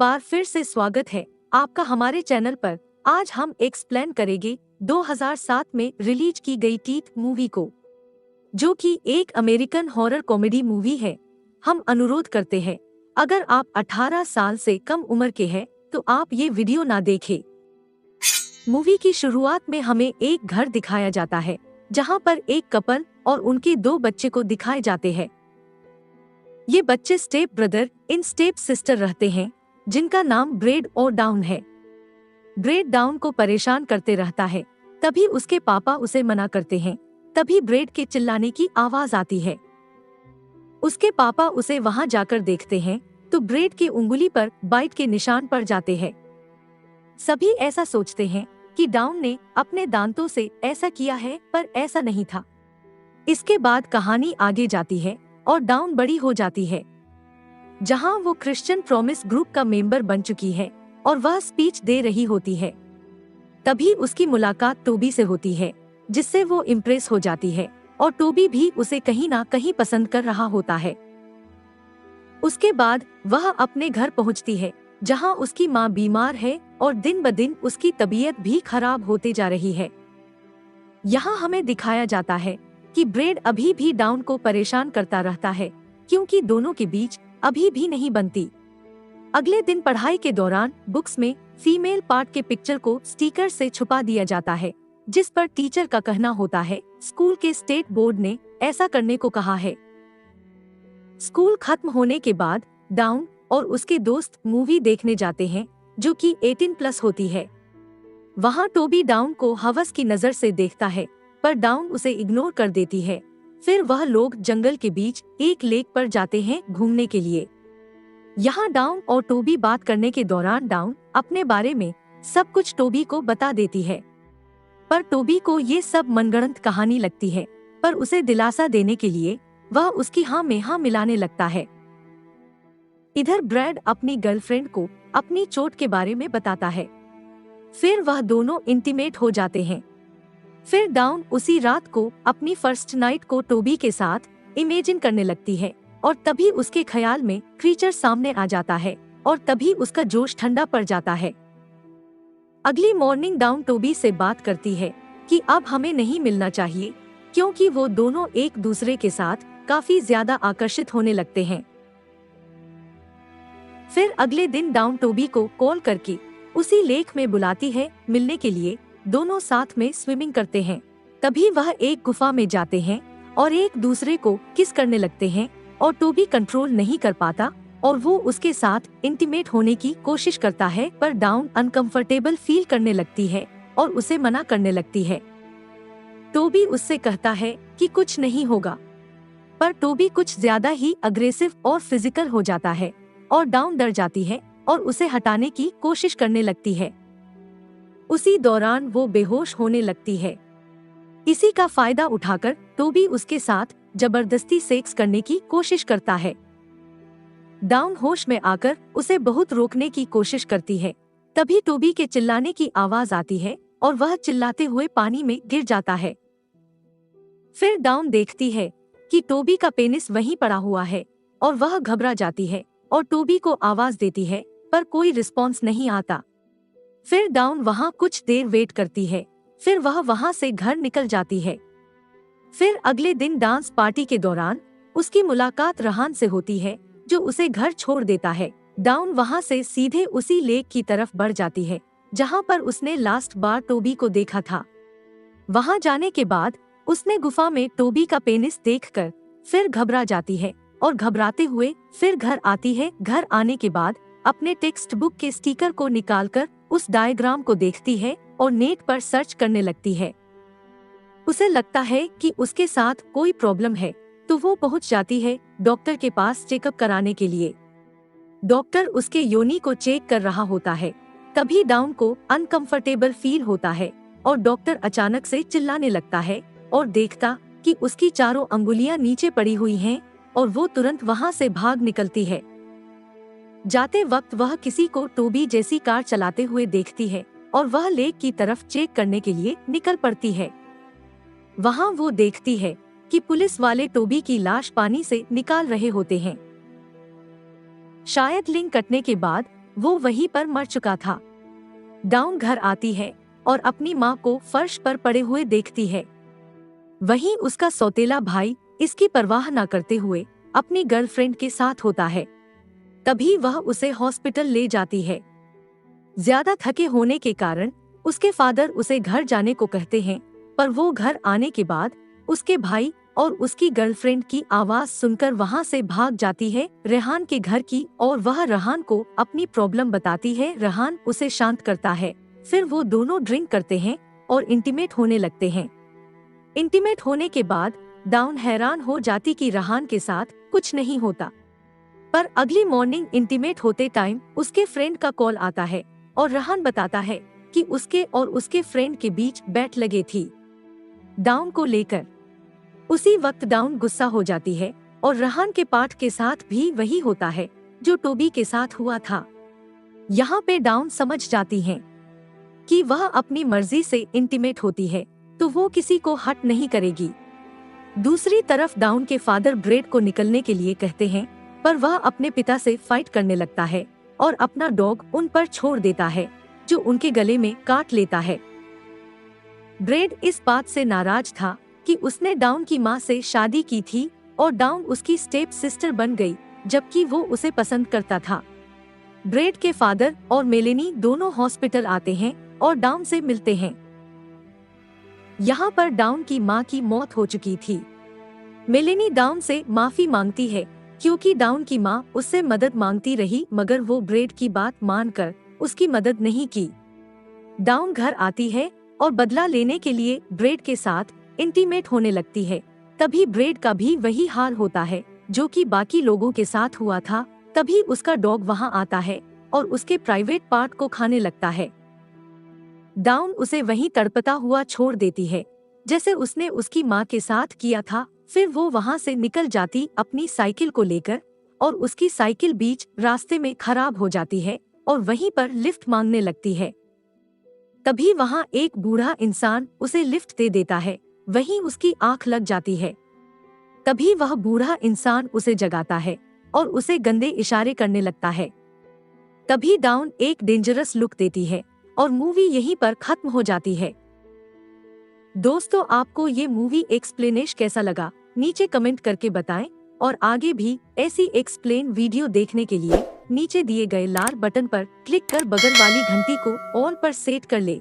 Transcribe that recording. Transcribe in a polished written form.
बार फिर से स्वागत है आपका हमारे चैनल पर। आज हम एक्सप्लेन करेंगे 2007 में रिलीज की गई टीथ मूवी को, जो कि एक अमेरिकन हॉरर कॉमेडी मूवी है। हम अनुरोध करते हैं, अगर आप 18 साल से कम उम्र के हैं तो आप ये वीडियो ना देखें। मूवी की शुरुआत में हमें एक घर दिखाया जाता है जहां पर एक कपल और उनके 2 बच्चे को दिखाए जाते हैं। ये बच्चे step brother in step sister रहते हैं, जिनका नाम ब्रेड और डाउन है। ब्रेड डाउन को परेशान करते रहता है, तभी उसके पापा उसे मना करते हैं। तभी ब्रेड के चिल्लाने की आवाज आती है। उसके पापा उसे वहां जाकर देखते हैं तो ब्रेड की उंगली पर बाइट के निशान पड़ जाते हैं। सभी ऐसा सोचते हैं कि डाउन ने अपने दांतों से ऐसा किया है, पर ऐसा नहीं था। इसके बाद कहानी आगे जाती है और डाउन बड़ी हो जाती है, जहां वो क्रिश्चियन प्रॉमिस ग्रुप का मेंबर बन चुकी है और वह स्पीच दे रही होती है। तभी उसकी मुलाकात टोबी से होती है, जिससे वो इम्प्रेस हो जाती है और टोबी भी उसे कहीं ना कहीं पसंद कर रहा होता है। उसके बाद वह अपने घर पहुंचती है, जहां उसकी मां बीमार है और दिन ब दिन उसकी तबीयत भी खराब होते जा रही है। यहाँ हमें दिखाया जाता है कि ब्रेड अभी भी डाउन को परेशान करता रहता है, क्योंकि दोनों के बीच अभी भी नहीं बनती। अगले दिन पढ़ाई के दौरान बुक्स में फीमेल पार्ट के पिक्चर को स्टिकर से छुपा दिया जाता है, जिस पर टीचर का कहना होता है स्कूल के स्टेट बोर्ड ने ऐसा करने को कहा है। स्कूल खत्म होने के बाद डाउन और उसके दोस्त मूवी देखने जाते हैं, जो कि 18+ होती है। वहाँ टोबी डाउन को हवस की नजर से देखता है, पर डाउन उसे इग्नोर कर देती है। फिर वह लोग जंगल के बीच एक लेक पर जाते हैं घूमने के लिए। यहाँ डाउन और टोबी बात करने के दौरान डाउन अपने बारे में सब कुछ टोबी को बता देती है, पर टोबी को ये सब मनगढ़ंत कहानी लगती है। पर उसे दिलासा देने के लिए वह उसकी हाँ में हाँ मिलाने लगता है। इधर ब्रैड अपनी गर्लफ्रेंड को अपनी चोट के बारे में बताता है। फिर वह दोनों इंटीमेट हो जाते हैं। फिर डाउन उसी रात को अपनी फर्स्ट नाइट को टोबी के साथ इमेजिन करने लगती है, और तभी उसके ख्याल में क्रीचर सामने आ जाता है और तभी उसका जोश ठंडा पड़ जाता है। अगली मॉर्निंग डाउन टोबी से बात करती है कि अब हमें नहीं मिलना चाहिए, क्योंकि वो दोनों एक दूसरे के साथ काफी ज्यादा आकर्षित होने लगते हैं। फिर अगले दिन डाउन टोबी को कॉल करके उसी लेक में बुलाती है मिलने के लिए। दोनों साथ में स्विमिंग करते हैं। तभी वह एक गुफा में जाते हैं और एक दूसरे को किस करने लगते हैं, और टोबी कंट्रोल नहीं कर पाता और वो उसके साथ इंटीमेट होने की कोशिश करता है, पर डाउन अनकंफर्टेबल फील करने लगती है और उसे मना करने लगती है। टोबी उससे कहता है कि कुछ नहीं होगा, पर टोबी कुछ ज्यादा ही अग्रेसिव और फिजिकल हो जाता है और डाउन डर जाती है और उसे हटाने की कोशिश करने लगती है। उसी दौरान वो बेहोश होने लगती है। इसी का फायदा उठाकर टोबी उसके साथ जबरदस्ती सेक्स करने की कोशिश करता है। डाउन होश में आकर उसे बहुत रोकने की कोशिश करती है। तभी टोबी के चिल्लाने की आवाज आती है और वह चिल्लाते हुए पानी में गिर जाता है। फिर डाउन देखती है कि टोबी का पेनिस वहीं पड़ा हुआ है और वह घबरा जाती है और टोबी को आवाज देती है, पर कोई रिस्पॉन्स नहीं आता। फिर डाउन वहाँ कुछ देर वेट करती है, फिर वह वहाँ से घर निकल जाती है। फिर अगले दिन डांस पार्टी के दौरान उसकी मुलाकात रहान से होती है, जो उसे घर छोड़ देता है। डाउन वहाँ से सीधे उसी लेक की तरफ बढ़ जाती है, जहाँ पर उसने लास्ट बार टोबी को देखा था। वहाँ जाने के बाद उसने गुफा में टोबी का पेनिस देखकर फिर घबरा जाती है और घबराते हुए फिर घर आती है। घर आने के बाद अपने टेक्स्ट बुक के स्टिकर को निकालकर उस डायग्राम को देखती है और नेट पर सर्च करने लगती है। उसे लगता है कि उसके साथ कोई प्रॉब्लम है, तो वो पहुंच जाती है डॉक्टर के पास चेकअप कराने के लिए। डॉक्टर उसके योनि को चेक कर रहा होता है। तभी डाउन को अनकंफर्टेबल फील होता है और डॉक्टर अचानक से चिल्लाने लगता है और देखता कि उसकी चारों अंगुलियां नीचे पड़ी हुई हैं और वो तुरंत वहां से भाग निकलती है। जाते वक्त वह किसी को टोबी जैसी कार चलाते हुए देखती है और वह लेक की तरफ चेक करने के लिए निकल पड़ती है। वहां वो देखती है कि पुलिस वाले टोबी की लाश पानी से निकाल रहे होते हैं। शायद लिंक कटने के बाद वो वहीं पर मर चुका था। डाउन घर आती है और अपनी माँ को फर्श पर पड़े हुए देखती है। वहीं उसका सौतेला भाई इसकी परवाह न करते हुए अपनी गर्लफ्रेंड के साथ होता है। तभी वह उसे हॉस्पिटल ले जाती है। ज्यादा थके होने के कारण उसके फादर उसे घर जाने को कहते हैं, पर वो घर आने के बाद उसके भाई और उसकी गर्लफ्रेंड की आवाज सुनकर वहां से भाग जाती है रेहान के घर की, और वह रेहान को अपनी प्रॉब्लम बताती है। रेहान उसे शांत करता है। फिर वो दोनों ड्रिंक करते हैं और इंटीमेट होने लगते हैं। इंटीमेट होने के बाद डाउन हैरान हो जाती कि रेहान के साथ कुछ नहीं होता, पर अगली मॉर्निंग इंटीमेट होते टाइम उसके फ्रेंड का कॉल आता है और रेहान बताता है कि उसके और उसके फ्रेंड के बीच बैट लगे थी डाउन को लेकर। उसी वक्त डाउन गुस्सा हो जाती है और रेहान के पार्ट के साथ भी वही होता है जो टोबी के साथ हुआ था। यहाँ पे डाउन समझ जाती है कि वह अपनी मर्जी से इंटीमेट होती है तो वो किसी को हर्ट नहीं करेगी। दूसरी तरफ डाउन के फादर ब्रेड को निकलने के लिए कहते हैं, पर वह अपने पिता से फाइट करने लगता है और अपना डॉग उन पर छोड़ देता है जो उनके गले में काट लेता है। ब्रेड इस बात से नाराज था कि उसने डाउन की माँ से शादी की थी और डाउन उसकी स्टेप सिस्टर बन गई, जबकि वो उसे पसंद करता था। ब्रेड के फादर और मेलेनी दोनों हॉस्पिटल आते हैं और डाउन से मिलते हैं। यहाँ पर डाउन की माँ की मौत हो चुकी थी। मेलेनी डाउन से माफी मांगती है क्योंकि डाउन की माँ उससे मदद मांगती रही, मगर वो ब्रेड की बात मानकर उसकी मदद नहीं की। डाउन घर आती है और बदला लेने के लिए ब्रेड के साथ इंटीमेट होने लगती है। तभी ब्रेड का भी वही हाल होता है जो कि बाकी लोगों के साथ हुआ था। तभी उसका डॉग वहां आता है और उसके प्राइवेट पार्ट को खाने लगता है। डाउन उसे वहीं तड़पता हुआ छोड़ देती है जैसे उसने उसकी माँ के साथ किया था। फिर वो वहां से निकल जाती अपनी साइकिल को लेकर, और उसकी साइकिल बीच रास्ते में खराब हो जाती है और वहीं पर लिफ्ट मांगने लगती है। तभी वहां एक बूढ़ा इंसान उसे लिफ्ट दे देता है। वहीं उसकी आंख लग जाती है। तभी वह बूढ़ा इंसान उसे जगाता है और उसे गंदे इशारे करने लगता है। तभी डाउन एक डेंजरस लुक देती है और मूवी यहीं पर खत्म हो जाती है। दोस्तों, आपको ये मूवी एक्सप्लेनेश कैसा लगा नीचे कमेंट करके बताएं, और आगे भी ऐसी एक्सप्लेन वीडियो देखने के लिए नीचे दिए गए लाल बटन पर क्लिक कर बगल वाली घंटी को ऑल पर सेट कर ले।